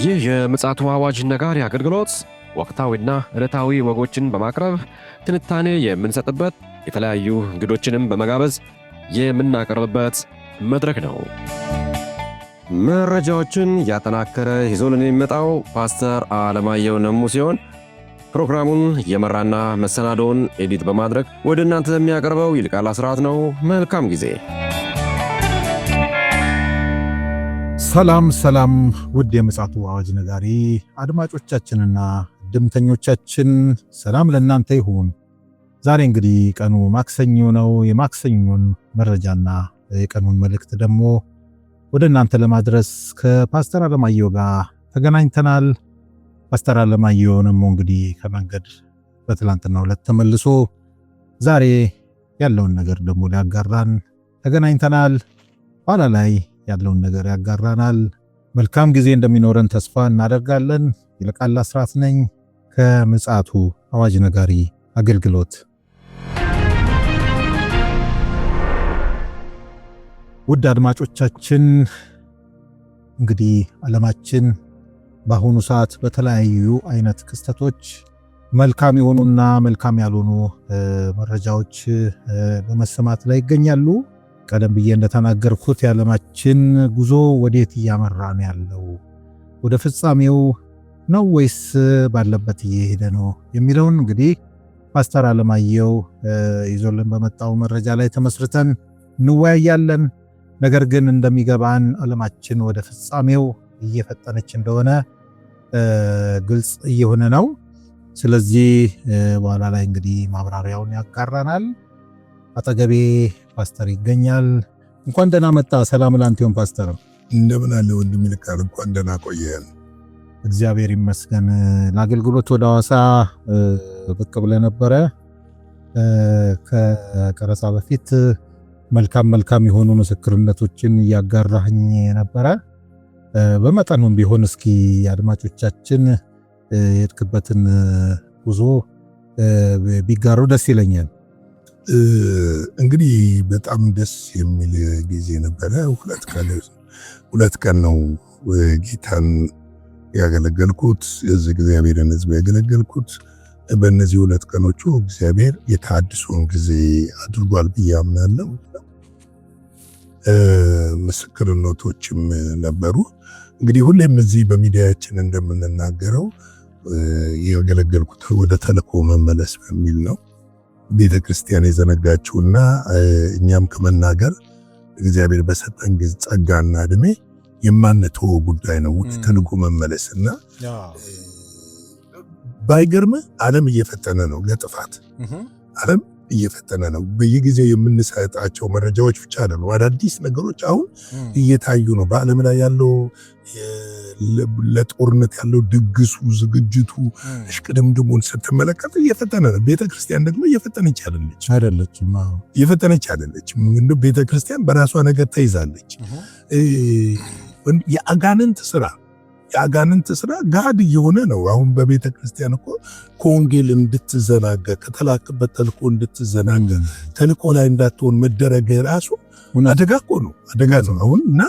ይህ የምፅዓቱ አዋጅ ነጋሪ አገልግሎት ወቅታዊና ዕለታዊ ወጎችን በማቅረብ ትንታኔ የምንሰጥበት የተለያዩ እንግዶችንም በመጋበዝ የምናቀርብበት መድረክ ነው። መረጃዎችን ያጠናከረ ይዞልን የሚመጣው ፓስተር አለማየሁ ነሙ ሲሆን ፕሮግራሙን የመራና መሰናዶውን ኤዲት በማድረግ ወደ እናንተ የሚያቀርበው ይልቃል አስራት ነው። መልካም ጊዜ። ሰላም ሰላም፣ ውድ የምፅዓቱ አዋጅ ነጋሪ አድማጮቻችንና ድምተኞቻችን ሰላም ለእናንተ ይሁን። ዛሬ እንግዲህ ቀኑ ማክሰኞ ነው። የማክሰኞን መረጃና የቀኑን መልእክት ደግሞ ወደ እናንተ ለማድረስ ከፓስተር አለማየሁ ጋር ተገናኝተናል። ፓስተር አለማየሁ ነሙ እንግዲህ ከመንገድ በትላንትናው ዕለት ተመልሶ ዛሬ ያለውን ነገር ደግሞ ሊያጋራን ተገናኝተናል። ኋላ ላይ ያለውን ነገር ያጋራናል። መልካም ጊዜ እንደሚኖረን ተስፋ እናደርጋለን። ይልቃል አስራት ነኝ ከምፅዓቱ አዋጅ ነጋሪ አገልግሎት። ውድ አድማጮቻችን እንግዲህ ዓለማችን በአሁኑ ሰዓት በተለያዩ አይነት ክስተቶች መልካም የሆኑና መልካም ያልሆኑ መረጃዎች በመሰማት ላይ ይገኛሉ። ቀደም ብዬ እንደተናገርኩት የዓለማችን ጉዞ ወዴት እያመራ ነው ያለው? ወደ ፍጻሜው ነው ወይስ ባለበት እየሄደ ነው የሚለውን እንግዲህ ፓስተር አለማየሁ ይዞልን በመጣው መረጃ ላይ ተመስርተን እንወያያለን። ነገር ግን እንደሚገባን ዓለማችን ወደ ፍጻሜው እየፈጠነች እንደሆነ ግልጽ እየሆነ ነው። ስለዚህ በኋላ ላይ እንግዲህ ማብራሪያውን ያጋራናል። አጠገቤ ፓስተር ይገኛል። እንኳን ደህና መጣ። ሰላም ላንተ ይሁን ፓስተር። እንደምን አለ ወንድም ይልቃል? እንኳን ደህና ቆየን። እግዚአብሔር ይመስገን። ለአገልግሎት ወደ ሐዋሳ ብቅ ብለህ ነበረ። ከቀረጻ በፊት መልካም የሆኑ ምስክርነቶችን እያጋራህኝ ነበረ። በመጠኑም ቢሆን እስኪ አድማጮቻችን የሄድክበትን ጉዞ ቢጋሩ ደስ ይለኛል። እንግዲህ በጣም ደስ የሚል ጊዜ ነበረ። ሁለት ቀን ነው ጌታን ያገለገልኩት፣ የዚህ እግዚአብሔርን ሕዝብ ያገለገልኩት። በእነዚህ ሁለት ቀኖቹ እግዚአብሔር የተሐድሶን ጊዜ አድርጓል ብዬ አምናለሁ። ምስክርነቶችም ነበሩ። እንግዲህ ሁሌም እዚህ በሚዲያችን እንደምንናገረው ያገለገልኩት ወደ ተልእኮ መመለስ በሚል ነው። ቤተ ክርስቲያን የዘነጋችውና እኛም ከመናገር እግዚአብሔር በሰጠን ጸጋና እድሜ የማንተወው ጉዳይ ነው ወደ ተልእኮ መመለስና ባይገርም ዓለም እየፈተነ ነው ለጥፋት። ዓለም እየፈተነ ነው። በየጊዜው የምንሰጣቸው መረጃዎች ብቻ አይደሉም፣ አዳዲስ ነገሮች አሁን እየታዩ ነው። በዓለም ላይ ያለው ለጦርነት ያለው ድግሱ፣ ዝግጅቱ፣ እሽቅድምድሙን ስትመለከት እየፈተነ ነው። ቤተክርስቲያን ደግሞ እየፈተነች አይደለችም። ቤተክርስቲያን በራሷ ነገር ተይዛለች። የአጋንንት ስራ ጋድ እየሆነ ነው። አሁን በቤተ ክርስቲያን እኮ ከወንጌል እንድትዘናጋ፣ ከተላክበት ተልኮ እንድትዘናጋ፣ ተልኮ ላይ እንዳትሆን መደረግ ራሱ አደጋ እኮ ነው፣ አደጋ ነው አሁን። እና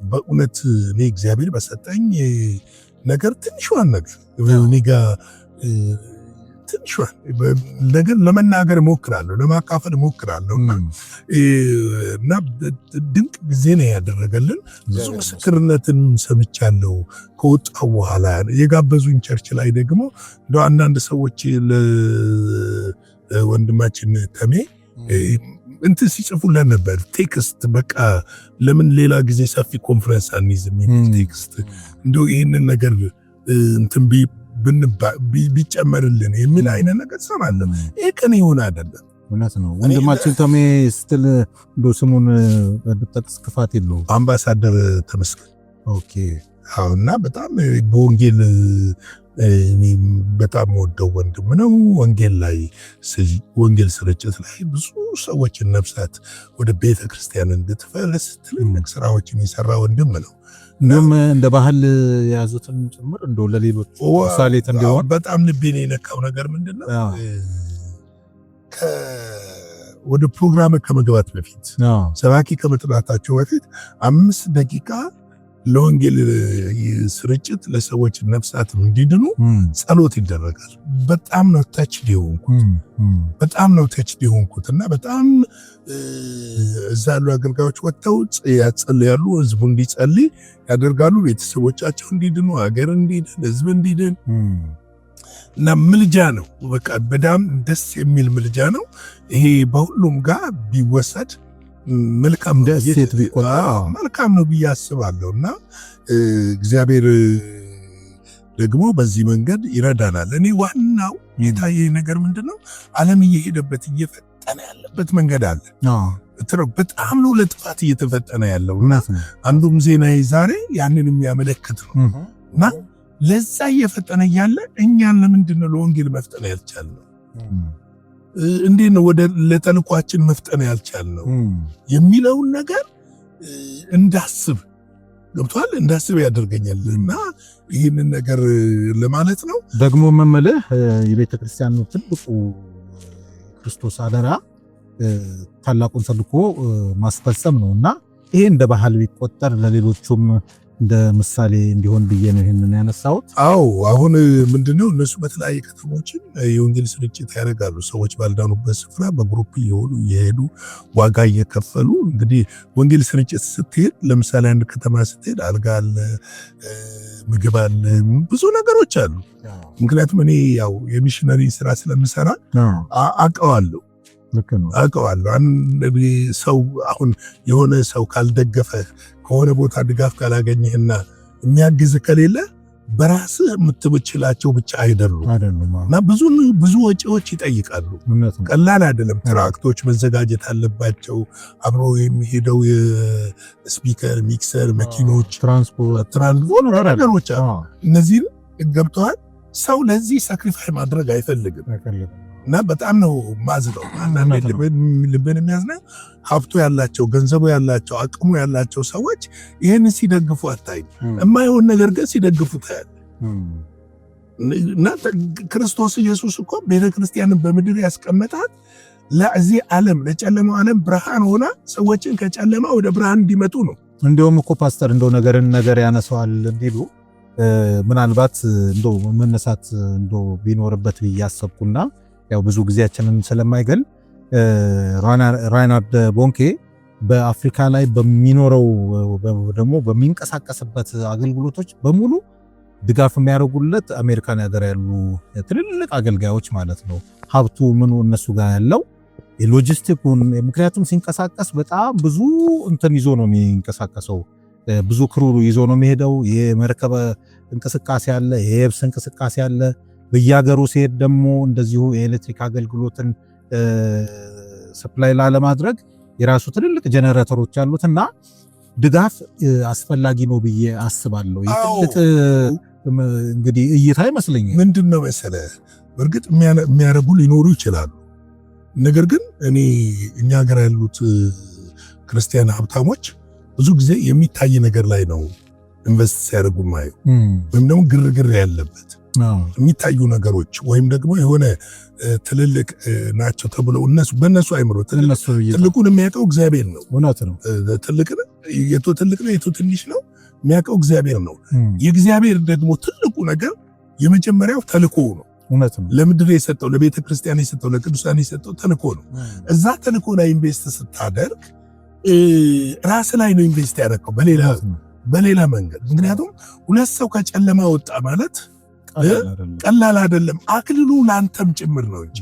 በእውነት እኔ እግዚአብሔር በሰጠኝ ነገር ትንሿን ነገር እኔ ጋር ትንሿን ነገር ለመናገር እሞክራለሁ፣ ለማካፈል እሞክራለሁ። እና ድንቅ ጊዜ ነው ያደረገልን። ብዙ ምስክርነትን ሰምቻለሁ። ከወጣው በኋላ የጋበዙኝ ቸርች ላይ ደግሞ እንደው አንዳንድ ሰዎች ለወንድማችን ተሜ እንትን ሲጽፉልን ነበር ቴክስት። በቃ ለምን ሌላ ጊዜ ሰፊ ኮንፈረንስ አንይዝም የሚል ቴክስት፣ እንደው ይህንን ነገር እንትን ቢጨመርልን የሚል አይነት ነገር ሰማለም። ይሄ ቀን ይሆን አይደለም። እውነት ነው። ወንድማችን ተሜ ስትል እንደው ስሙን በጠቅስ ክፋት የለው። አምባሳደር ተመስገን። ኦኬ። እና በጣም በወንጌል በጣም ወደው ወንድም ነው። ወንጌል ስርጭት ላይ ብዙ ሰዎችን ነፍሳት ወደ ቤተ ክርስቲያን እንድትፈልስ ትልልቅ ስራዎችን የሰራ ወንድም ነው። እንደውም እንደ ባህል የያዙትን ጭምር እንደው ለሌሎች ምሳሌት እንዲሆን በጣም ልቤን የነካው ነገር ምንድነው? ወደ ፕሮግራም ከመግባት በፊት ሰባኪ ከመጥራታቸው በፊት 5 ደቂቃ ለወንጌል ስርጭት ለሰዎች ነፍሳት እንዲድኑ ጸሎት ይደረጋል። በጣም ነው ተችድ የሆንኩት እና በጣም እዛ ያሉ አገልጋዮች ወጥተው ያጸልያሉ፣ ህዝቡ እንዲጸልይ ያደርጋሉ፣ ቤተሰቦቻቸው እንዲድኑ፣ ሀገር እንዲድን፣ ህዝብ እንዲድን እና ምልጃ ነው። በቃ በጣም ደስ የሚል ምልጃ ነው። ይሄ በሁሉም ጋር ቢወሰድ መልካም ነው ብዬ አስባለሁ እና እግዚአብሔር ደግሞ በዚህ መንገድ ይረዳናል። እኔ ዋናው የታየ ነገር ምንድነው ዓለም እየፈጠነ ያለበት መንገድ አለ። በጣም ነው ለጥፋት እየተፈጠነ ያለው እና አንዱም ዜና ዛሬ ያንን የሚያመለክት ነው እና ለዛ እየፈጠነ ያለ እኛን ለምንድነው ለወንጌል መፍጠን ያልቻልነው? እንዴት ነው ወደ ለተልኳችን መፍጠን ያልቻልነው የሚለውን ነገር እንዳስብ ገብቷል፣ እንዳስብ ያደርገኛል እና ይህንን ነገር ለማለት ነው። ደግሞ መመለህ የቤተክርስቲያኑ ትልቁ ክርስቶስ አደራ ታላቁን ተልኮ ማስፈጸም ነውና ይሄ እንደ ባህል ቢቆጠር ለሌሎቹም እንደ ምሳሌ እንዲሆን ብዬ ነው ይሄንን ያነሳሁት። አዎ አሁን ምንድነው እነሱ በተለያየ ከተሞችን የወንጌል ስርጭት ያደርጋሉ። ሰዎች ባልዳኑበት ስፍራ በግሩፕ እየሄዱ ዋጋ እየከፈሉ እንግዲህ ወንጌል ስርጭት ስትሄድ ለምሳሌ አንድ ከተማ ስትሄድ አልጋ አለ፣ ምግብ አለ፣ ብዙ ነገሮች አሉ። ምክንያቱም እኔ ያው የሚሽነሪ ስራ ስለምሰራ አውቀዋለሁ። ሰው አሁን የሆነ ሰው ካልደገፈ ከሆነ ቦታ ድጋፍ ካላገኘህና የሚያግዝ ከሌለ በራስህ የምትችላቸው ብቻ አይደሉም እና ብዙ ወጪዎች ይጠይቃሉ። ቀላል አይደለም። ትራክቶች መዘጋጀት አለባቸው። አብሮ የሚሄደው የስፒከር ሚክሰር፣ መኪኖች፣ ትራንስፖርት ነገሮች እነዚህን ገብተዋል። ሰው ለዚህ ሳክሪፋይ ማድረግ አይፈልግም እና በጣም ነው ማዝነው። አንዳንድ ልብን የሚያዝነው ሀብቱ ያላቸው ገንዘቡ ያላቸው አቅሙ ያላቸው ሰዎች ይህን ሲደግፉ አታይም። የማይሆን ነገር ግን ሲደግፉ ታያል። እና ክርስቶስ ኢየሱስ እኮ ቤተክርስቲያንን በምድር ያስቀመጣት ለዚህ ዓለም ለጨለማው ዓለም ብርሃን ሆና ሰዎችን ከጨለማ ወደ ብርሃን እንዲመጡ ነው። እንደውም እኮ ፓስተር እንደው ነገር ያነሳዋል እንዲሉ ምናልባት እንደው መነሳት እንደው ቢኖርበት ያሰብኩና ያው ብዙ ጊዜያችንን ስለማይገል ራይናርድ ቦንኬ በአፍሪካ ላይ በሚኖረው ደግሞ በሚንቀሳቀስበት አገልግሎቶች በሙሉ ድጋፍ የሚያደርጉለት አሜሪካን ሀገር ያሉ ትልልቅ አገልጋዮች ማለት ነው። ሀብቱ ምኑ እነሱ ጋር ያለው የሎጂስቲኩን፣ ምክንያቱም ሲንቀሳቀስ በጣም ብዙ እንትን ይዞ ነው የሚንቀሳቀሰው። ብዙ ክሩ ይዞ ነው የሚሄደው። የመርከብ እንቅስቃሴ አለ፣ የየብስ እንቅስቃሴ አለ። በየሀገሩ ሲሄድ ደግሞ እንደዚሁ የኤሌክትሪክ አገልግሎትን ሰፕላይ ለማድረግ የራሱ ትልልቅ ጀነሬተሮች አሉትና ድጋፍ አስፈላጊ ነው ብዬ አስባለሁ። የትልቅ እንግዲህ እይታ ይመስለኛል። ምንድነው መሰለህ፣ በእርግጥ የሚያደርጉ ሊኖሩ ይችላሉ። ነገር ግን እኛ ሀገር ያሉት ክርስቲያን ሀብታሞች ብዙ ጊዜ የሚታይ ነገር ላይ ነው ኢንቨስት ሲያደርጉ ማየው፣ ወይም ደግሞ ግርግር ያለበት የሚታዩ ነገሮች ወይም ደግሞ የሆነ ትልልቅ ናቸው ተብለው በእነሱ አይምሮ ትልቁን የሚያውቀው እግዚአብሔር ነው። እውነት ነው። ትልቅ ነው የቱ ትንሽ ነው የሚያውቀው እግዚአብሔር ነው። የእግዚአብሔር ደግሞ ትልቁ ነገር የመጀመሪያው ተልኮ ነው። እውነት ነው። ለምድር የሰጠው ለቤተ ክርስቲያን የሰጠው ለቅዱሳን የሰጠው ተልኮ ነው። እዛ ተልኮ ላይ ኢንቨስት ስታደርግ ራስ ላይ ነው ኢንቨስት ያደረገው በሌላ መንገድ። ምክንያቱም ሁለት ሰው ከጨለማ ወጣ ማለት ቀላል አይደለም። አክሊሉ ላንተም ጭምር ነው እንጂ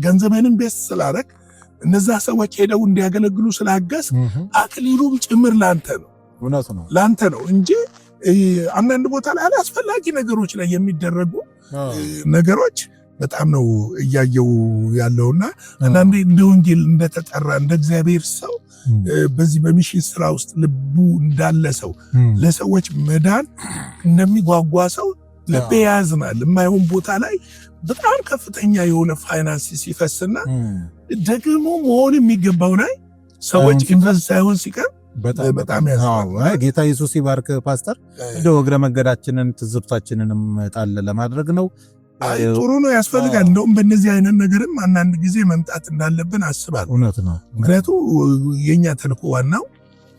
ገንዘብህን ኢንቨስት ስላደረግ እነዛ ሰዎች ሄደው እንዲያገለግሉ ስላገዝ አክሊሉም ጭምር ላንተ ነው እንጂ አንዳንድ ቦታ ላይ አላስፈላጊ ነገሮች ላይ የሚደረጉ ነገሮች በጣም ነው እያየው ያለውና አንዳንዴ እንደ ወንጌል እንደተጠራ እንደ እግዚአብሔር ሰው በዚህ በሚሽን ስራ ውስጥ ልቡ እንዳለ ሰው ለሰዎች መዳን እንደሚጓጓ ሰው ልቤ ያዝናል። የማይሆን ቦታ ላይ በጣም ከፍተኛ የሆነ ፋይናንስ ሲፈስና ደግሞ መሆን የሚገባው ላይ ሰዎች ኢንቨስት ሳይሆን ሲቀር በጣም ያዝናል። ጌታ ኢየሱስ ይባርክ ፓስተር። እንደው እግረ መንገዳችንን ትዝብታችንንም ጣል ለማድረግ ነው። ጥሩ ነው፣ ያስፈልጋል። እንደውም በእነዚህ አይነት ነገርም አንዳንድ ጊዜ መምጣት እንዳለብን አስባለሁ። እውነት ነው። ምክንያቱም የኛ ተልኮ ዋናው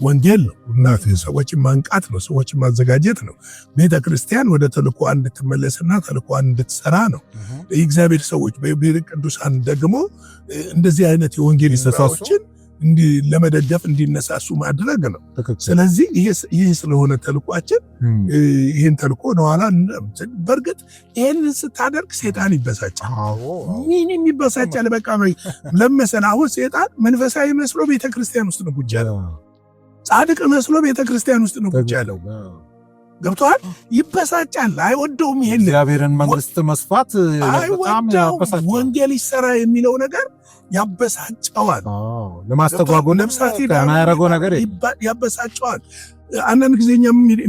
ወንጌል ነው እና ሰዎችን ማንቃት ነው፣ ሰዎችን ማዘጋጀት ነው። ቤተክርስቲያን ወደ ተልእኮ እንድትመለስና ተልእኮ እንድትሰራ ነው። የእግዚአብሔር ሰዎች ቅዱሳን ደግሞ እንደዚህ አይነት የወንጌል ስራዎችን ለመደገፍ እንዲነሳሱ ማድረግ ነው። ስለዚህ ይህ ስለሆነ ተልኳችን ይህን ተልኮ ነዋላ በእርግጥ ይህን ስታደርግ ሴጣን ይበሳጫል። ምንም ይበሳጫል። በቃ ለመሰል አሁን ሴጣን መንፈሳዊ መስሎ ቤተክርስቲያን ውስጥ ነው ቁጭ ያለው። ጻድቅ መስሎ ቤተክርስቲያን ውስጥ ነው ቁጭ ያለው። ገብቷል? ይበሳጫል። አይወደውም። ይሄን እግዚአብሔርን መንግስት መስፋት በጣም ያበሳጫል። ወንጌል ይሰራ የሚለው ነገር ያበሳጨዋል። ለማስተጓጎል ነፍሳት ያደረገው ነገር ያበሳጨዋል። አንዳንድ ጊዜ እኛ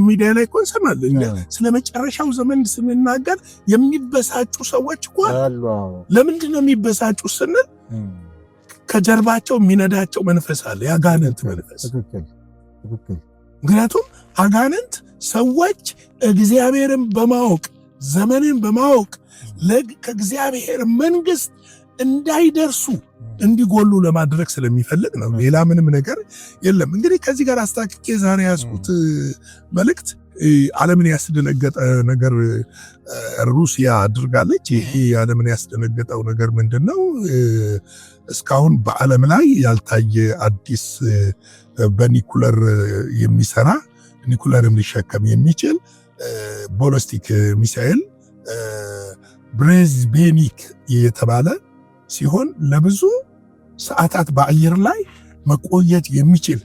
ሚዲያ ላይ እኮ እንሰማለን። ስለ መጨረሻው ዘመን ስንናገር የሚበሳጩ ሰዎች እኮ ለምንድን ነው የሚበሳጩ ስንል ከጀርባቸው የሚነዳቸው መንፈስ አለ፣ የአጋንንት መንፈስ። ምክንያቱም አጋንንት ሰዎች እግዚአብሔርን በማወቅ ዘመንን በማወቅ ከእግዚአብሔር መንግስት እንዳይደርሱ እንዲጎሉ ለማድረግ ስለሚፈልግ ነው። ሌላ ምንም ነገር የለም። እንግዲህ ከዚህ ጋር አስታክኬ ዛሬ ያዝኩት መልእክት ዓለምን ያስደነገጠ ነገር ሩሲያ አድርጋለች። ይሄ ዓለምን ያስደነገጠው ነገር ምንድነው? እስካሁን በዓለም ላይ ያልታየ አዲስ በኒኩለር የሚሰራ ኒኩለርም ሊሸከም የሚችል ቦሊስቲክ ሚሳኤል ብሬዝቤኒክ የተባለ ሲሆን ለብዙ ሰዓታት በአየር ላይ መቆየት የሚችል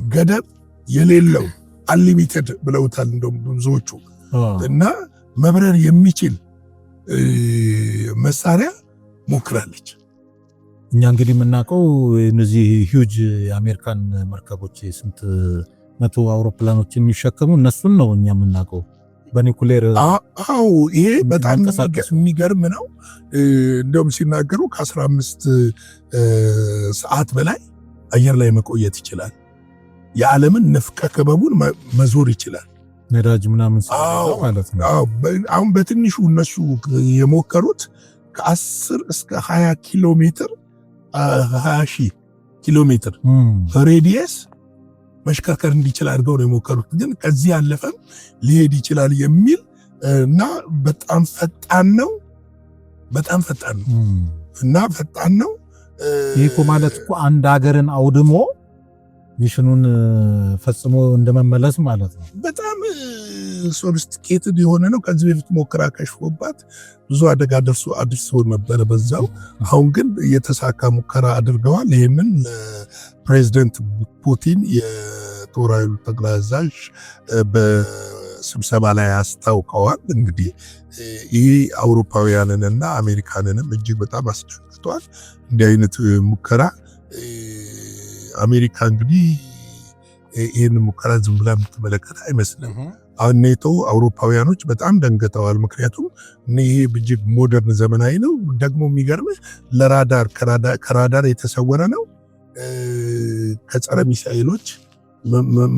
ገደብ የሌለው አንሊሚትድ ብለውታል እንደውም ብዙዎቹ እና መብረር የሚችል መሳሪያ ሞክራለች። እኛ እንግዲህ የምናውቀው እነዚህ ሂውጅ የአሜሪካን መርከቦች ስንት መቶ አውሮፕላኖች የሚሸከሙ እነሱን ነው እኛ የምናውቀው በኒኩሌር። አዎ ይሄ በጣም የሚገርም ነው። እንደውም ሲናገሩ ከ15 ሰዓት በላይ አየር ላይ መቆየት ይችላል። የዓለምን ንፍቀ ክበቡን መዞር ይችላል። ነዳጅ ምናምን ማለት ነው። አሁን በትንሹ እነሱ የሞከሩት ከ10 እስከ 20 ኪሎ ሜትር 20,000 ኪሎ ሜትር ሬዲየስ መሽከርከር እንዲችል አድርገው ነው የሞከሩት። ግን ከዚህ ያለፈም ሊሄድ ይችላል የሚል እና በጣም ፈጣን ነው እና ፈጣን ነው። ይህ እኮ ማለት እኮ አንድ ሀገርን አውድሞ ሚሽኑን ፈጽሞ እንደመመለስ ማለት ነው። በጣም ሶፊስቲኬትድ የሆነ ነው። ከዚህ በፊት ሞክራ ከሽፎባት ብዙ አደጋ አድርሶ ነበረ በዛው። አሁን ግን የተሳካ ሙከራ አድርገዋል። ይህንን ፕሬዚደንት ፑቲን የጦር ኃይሉ ጠቅላይ አዛዥ በስብሰባ ላይ አስታውቀዋል። እንግዲህ ይህ አውሮፓውያንንና አሜሪካንንም እጅግ በጣም አስደንግጧል። እንዲህ አይነት ሙከራ አሜሪካ እንግዲህ ይህን ሙከራ ዝም ብላ የምትመለከት አይመስልም። አሁን ኔቶ አውሮፓውያኖች በጣም ደንግጠዋል። ምክንያቱም ይሄ እጅግ ሞደርን ዘመናዊ ነው። ደግሞ የሚገርምህ ከራዳር የተሰወረ ነው። ከጸረ ሚሳኤሎች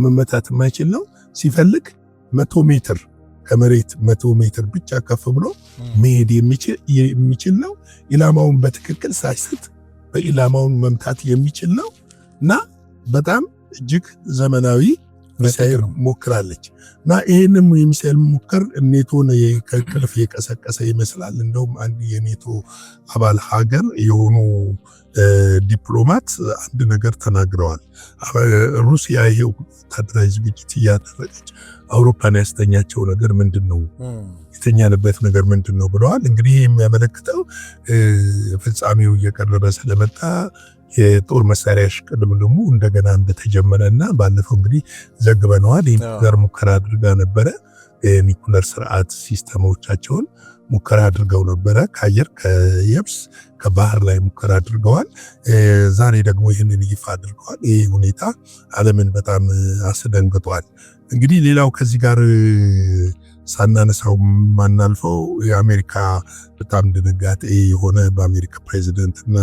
መመታት የማይችል ነው። ሲፈልግ 100 ሜትር ከመሬት 100 ሜትር ብቻ ከፍ ብሎ መሄድ የሚችል ነው። ኢላማውን በትክክል ሳይስት በኢላማውን መምታት የሚችል ነው እና በጣም እጅግ ዘመናዊ ሚሳኤል ሞክራለች እና ይህንም የሚሳኤል ሞከር ኔቶን ከቅልፍ የቀሰቀሰ ይመስላል። እንደውም አንድ የኔቶ አባል ሀገር የሆኑ ዲፕሎማት አንድ ነገር ተናግረዋል። ሩሲያ ይሄው ወታደራዊ ዝግጅት እያደረገች አውሮፓን ያስተኛቸው ነገር ምንድን ነው? የተኛንበት ነገር ምንድን ነው ብለዋል። እንግዲህ የሚያመለክተው ፍጻሜው እየቀረበ ስለመጣ የጦር መሳሪያ ሽቅድምድሙ እንደገና እንደተጀመረና ባለፈው እንግዲህ ዘግበነዋል። ይህን ሙከራ አድርጋ ነበረ። የኒኩለር ስርዓት ሲስተሞቻቸውን ሙከራ አድርገው ነበረ። ከአየር፣ ከየብስ፣ ከባህር ላይ ሙከራ አድርገዋል። ዛሬ ደግሞ ይህንን ይፋ አድርገዋል። ይህ ሁኔታ ዓለምን በጣም አስደንግጧል። እንግዲህ ሌላው ከዚህ ጋር ሳናነሳው ማናልፈው የአሜሪካ በጣም ድንጋጤ የሆነ በአሜሪካ ፕሬዚደንት እና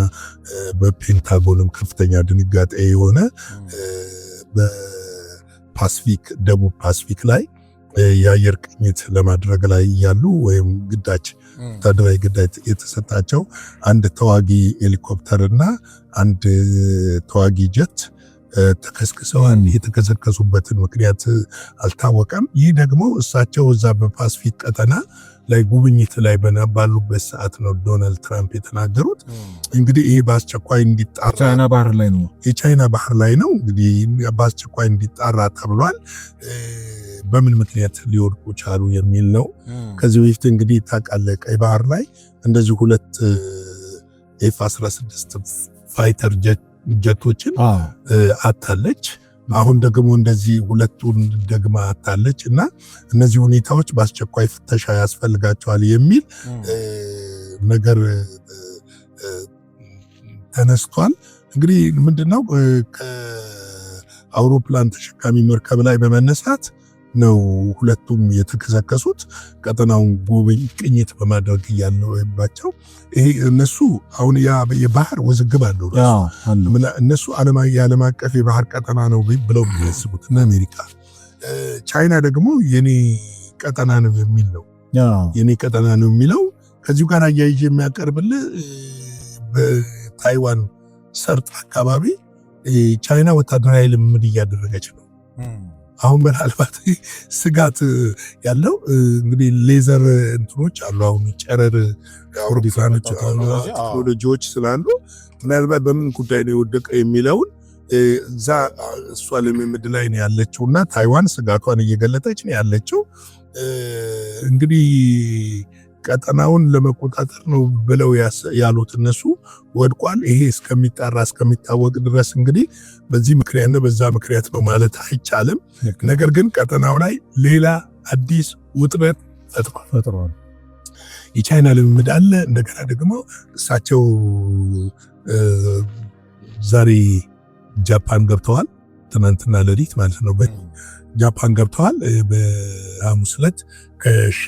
በፔንታጎንም ከፍተኛ ድንጋጤ የሆነ በፓሲፊክ ደቡብ ፓሲፊክ ላይ የአየር ቅኝት ለማድረግ ላይ ያሉ ወይም ግዳጅ ወታደራዊ ግዳጅ የተሰጣቸው አንድ ተዋጊ ሄሊኮፕተር እና አንድ ተዋጊ ጀት ተከስክሰዋል። የተከሰከሱበትን ምክንያት አልታወቀም። ይህ ደግሞ እሳቸው እዛ በፓስፊክ ቀጠና ላይ ጉብኝት ላይ ባሉበት ሰዓት ነው ዶናልድ ትራምፕ የተናገሩት። እንግዲህ ይህ በአስቸኳይ እንዲጣራ ቻይና ባህር ላይ ነው የቻይና ባህር ላይ ነው እንግዲህ በአስቸኳይ እንዲጣራ ተብሏል። በምን ምክንያት ሊወድቁ ቻሉ የሚል ነው። ከዚህ በፊት እንግዲህ ታውቃለህ ቀይ ባህር ላይ እንደዚህ 2 F-16 ፋይተር ጀቶችን አታለች። አሁን ደግሞ እንደዚህ 2ቱን ደግማ አታለች እና እነዚህ ሁኔታዎች በአስቸኳይ ፍተሻ ያስፈልጋቸዋል የሚል ነገር ተነስቷል። እንግዲህ ምንድነው ከአውሮፕላን ተሸካሚ መርከብ ላይ በመነሳት ነው ሁለቱም የተከሰከሱት። ቀጠናውን ቅኝት በማድረግ ያለባቸው ይሄ እነሱ አሁን የባህር ውዝግብ አለው እነሱ የዓለም አቀፍ የባህር ቀጠና ነው ብለው የሚያስቡት እና አሜሪካ፣ ቻይና ደግሞ የኔ ቀጠና ነው የሚል ነው የኔ ቀጠና ነው የሚለው። ከዚሁ ጋር አያይዤ የሚያቀርብልህ በታይዋን ሰርጥ አካባቢ ቻይና ወታደራዊ ልምምድ እያደረገች ነው። አሁን ምናልባት ስጋት ያለው እንግዲህ ሌዘር እንትኖች አሉ። አሁን ጨረር አውሮፕላኖች ቴክኖሎጂዎች ስላሉ ምናልባት በምን ጉዳይ ነው የወደቀ የሚለውን እዛ እሷ ልምምድ ላይ ነው ያለችው እና ታይዋን ስጋቷን እየገለጠች ነው ያለችው። እንግዲህ ቀጠናውን ለመቆጣጠር ነው ብለው ያሉት እነሱ ወድቋል። ይሄ እስከሚጣራ እስከሚታወቅ ድረስ እንግዲህ በዚህ ምክንያት ነው በዛ ምክንያት ነው ማለት አይቻልም። ነገር ግን ቀጠናው ላይ ሌላ አዲስ ውጥረት ፈጥሯል። የቻይና ልምምድ አለ። እንደገና ደግሞ እሳቸው ዛሬ ጃፓን ገብተዋል። ትናንትና ሌሊት ማለት ነው ጃፓን ገብተዋል። በሐሙስ ዕለት ከሺ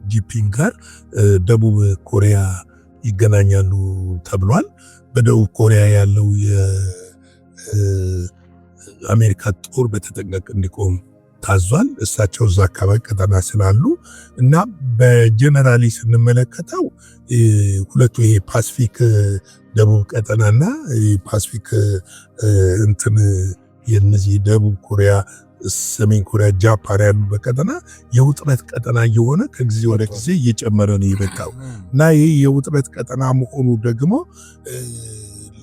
ጂፒንግ ጋር ደቡብ ኮሪያ ይገናኛሉ ተብሏል። በደቡብ ኮሪያ ያለው የአሜሪካ ጦር በተጠንቀቅ እንዲቆም ታዟል። እሳቸው እዛ አካባቢ ቀጠና ስላሉ እና በጀነራሊ ስንመለከተው ሁለቱ ይሄ ፓስፊክ ደቡብ ቀጠናና ፓስፊክ እንትን የነዚህ ደቡብ ኮሪያ፣ ሰሜን ኮሪያ፣ ጃፓን ያሉበት ቀጠና የውጥረት ቀጠና እየሆነ ከጊዜ ወደ ጊዜ እየጨመረ ነው የመጣው እና ይህ የውጥረት ቀጠና መሆኑ ደግሞ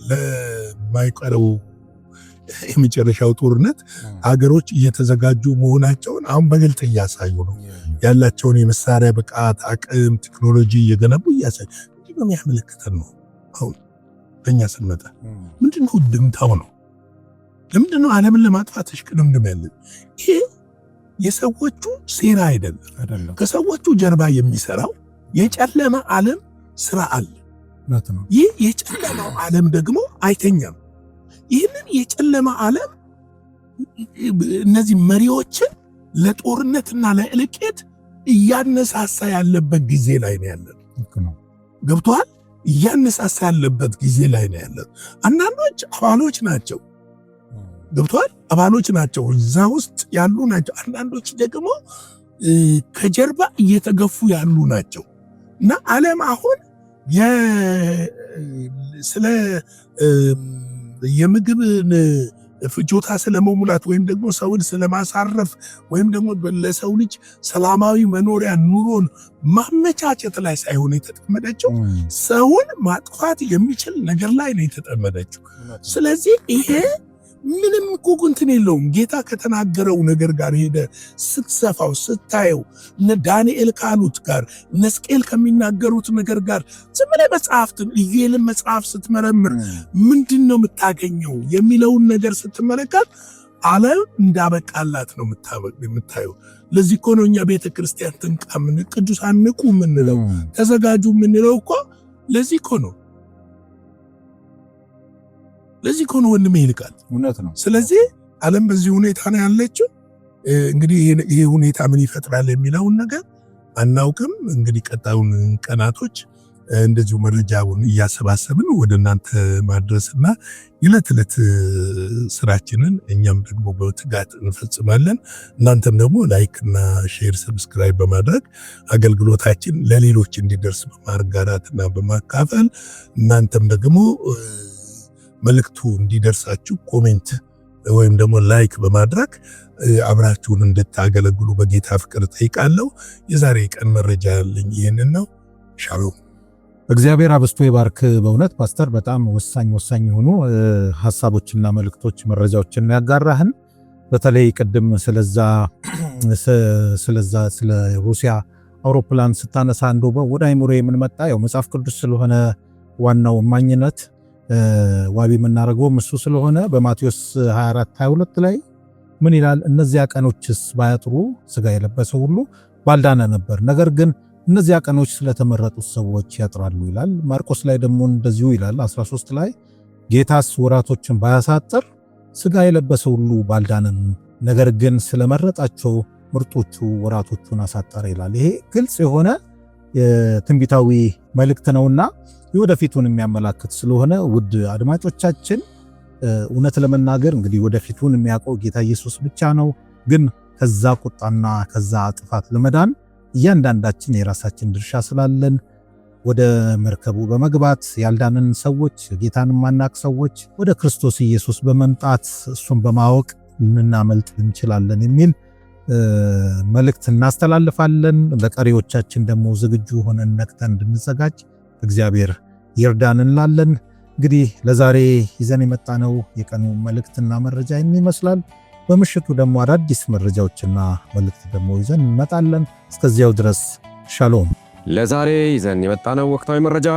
ለማይቀረው የመጨረሻው ጦርነት ሀገሮች እየተዘጋጁ መሆናቸውን አሁን በግልጽ እያሳዩ ነው። ያላቸውን የመሳሪያ ብቃት፣ አቅም፣ ቴክኖሎጂ እየገነቡ እያሳዩ ምንድን ነው የሚያመለክተን ነው። አሁን በእኛ ስንመጣ ምንድነው ድምታው ነው? ለምንድነው ዓለምን ለማጥፋት እሽቅድምድም ያለን? ይሄ የሰዎቹ ሴራ አይደለም። ከሰዎቹ ጀርባ የሚሰራው የጨለማ ዓለም ስራ አለ። ይህ የጨለማው ዓለም ደግሞ አይተኛም። ይህንን የጨለማ ዓለም እነዚህ መሪዎችን ለጦርነትና ለእልቂት እያነሳሳ ያለበት ጊዜ ላይ ነው ያለን። ገብቶሃል? እያነሳሳ ያለበት ጊዜ ላይ ነው ያለን። አንዳንዶች አባሎች ናቸው። ገብቷል? አባሎች ናቸው፣ እዛ ውስጥ ያሉ ናቸው። አንዳንዶች ደግሞ ከጀርባ እየተገፉ ያሉ ናቸው እና ዓለም አሁን ስለ የምግብን ፍጆታ ስለመሙላት ወይም ደግሞ ሰውን ስለማሳረፍ ወይም ደግሞ ለሰው ልጅ ሰላማዊ መኖሪያ ኑሮን ማመቻቸት ላይ ሳይሆን የተጠመደችው ሰውን ማጥፋት የሚችል ነገር ላይ ነው የተጠመደችው። ስለዚህ ይሄ ምንም እኮ እንትን የለውም። ጌታ ከተናገረው ነገር ጋር ሄደ ስትሰፋው ስታየው እነ ዳንኤል ካሉት ጋር እነ ሕዝቅኤል ከሚናገሩት ነገር ጋር ዝም ብለህ መጽሐፍትን ኢዩኤልን መጽሐፍ ስትመረምር ምንድን ነው የምታገኘው የሚለውን ነገር ስትመለከት ዓለም እንዳበቃላት ነው የምታየው። ለዚህ እኮ ነው እኛ ቤተ ክርስቲያን ትንቃ ቅዱሳን ንቁ የምንለው ተዘጋጁ የምንለው እኮ ለዚህ እኮ ነው። ለዚህ ኮን ወንድሜ ይልቃል። እውነት ነው። ስለዚህ ዓለም በዚህ ሁኔታ ነው ያለችው። እንግዲህ ይሄ ሁኔታ ምን ይፈጥራል የሚለውን ነገር አናውቅም። እንግዲህ ቀጣዩን ቀናቶች እንደዚሁ መረጃውን እያሰባሰብን ወደ እናንተ ማድረስና የዕለት ዕለት ስራችንን እኛም ደግሞ በትጋት እንፈጽማለን። እናንተም ደግሞ ላይክ እና ሼር፣ ሰብስክራይብ በማድረግ አገልግሎታችን ለሌሎች እንዲደርስ በማጋራትና በማካፈል እናንተም ደግሞ መልእክቱ እንዲደርሳችሁ ኮሜንት ወይም ደግሞ ላይክ በማድረግ አብራችሁን እንድታገለግሉ በጌታ ፍቅር ጠይቃለሁ። የዛሬ ቀን መረጃ ያለኝ ይህንን ነው። ሻሎም። እግዚአብሔር አብስቶ ይባርክ። በእውነት ፓስተር በጣም ወሳኝ የሆኑ ሐሳቦችና መልእክቶች መረጃዎችን ያጋራህን። በተለይ ቅድም ስለ ሩሲያ አውሮፕላን ስታነሳ እንደው ወደ አይምሮ የምንመጣ ያው መጽሐፍ ቅዱስ ስለሆነ ዋናው ማኝነት ዋቢ የምናደርገው እሱ ስለሆነ በማቴዎስ 24:22 ላይ ምን ይላል? እነዚያ ቀኖችስ ባያጥሩ ሥጋ የለበሰ ሁሉ ባልዳነ ነበር፣ ነገር ግን እነዚያ ቀኖች ስለተመረጡት ሰዎች ያጥራሉ ይላል። ማርቆስ ላይ ደግሞ እንደዚሁ ይላል 13 ላይ ጌታስ ወራቶችን ባያሳጥር ሥጋ የለበሰ ሁሉ ባልዳነም፣ ነገር ግን ስለመረጣቸው ምርጦቹ ወራቶቹን አሳጠረ ይላል። ይሄ ግልጽ የሆነ የትንቢታዊ መልእክት ነውና የወደፊቱን የሚያመላክት ስለሆነ ውድ አድማጮቻችን እውነት ለመናገር እንግዲህ ወደፊቱን የሚያውቀው ጌታ ኢየሱስ ብቻ ነው። ግን ከዛ ቁጣና ከዛ ጥፋት ለመዳን እያንዳንዳችን የራሳችን ድርሻ ስላለን ወደ መርከቡ በመግባት ያልዳንን ሰዎች፣ ጌታን ማናቅ ሰዎች ወደ ክርስቶስ ኢየሱስ በመምጣት እሱን በማወቅ ልናመልጥ እንችላለን የሚል መልእክት እናስተላልፋለን። ለቀሪዎቻችን ደግሞ ዝግጁ ሆነን ነቅተን እንድንዘጋጅ እግዚአብሔር ይርዳን እንላለን። እንግዲህ ለዛሬ ይዘን የመጣነው የቀኑ መልእክትና መረጃ ይመስላል። በምሽቱ ደግሞ አዳዲስ መረጃዎችና መልእክት ደግሞ ይዘን እንመጣለን። እስከዚያው ድረስ ሻሎም። ለዛሬ ይዘን የመጣነው ወቅታዊ መረጃ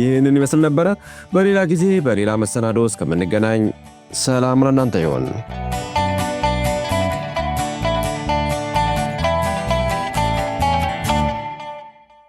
ይህንን ይመስል ነበረ። በሌላ ጊዜ በሌላ መሰናዶ እስከምንገናኝ ሰላም ለእናንተ ይሆን።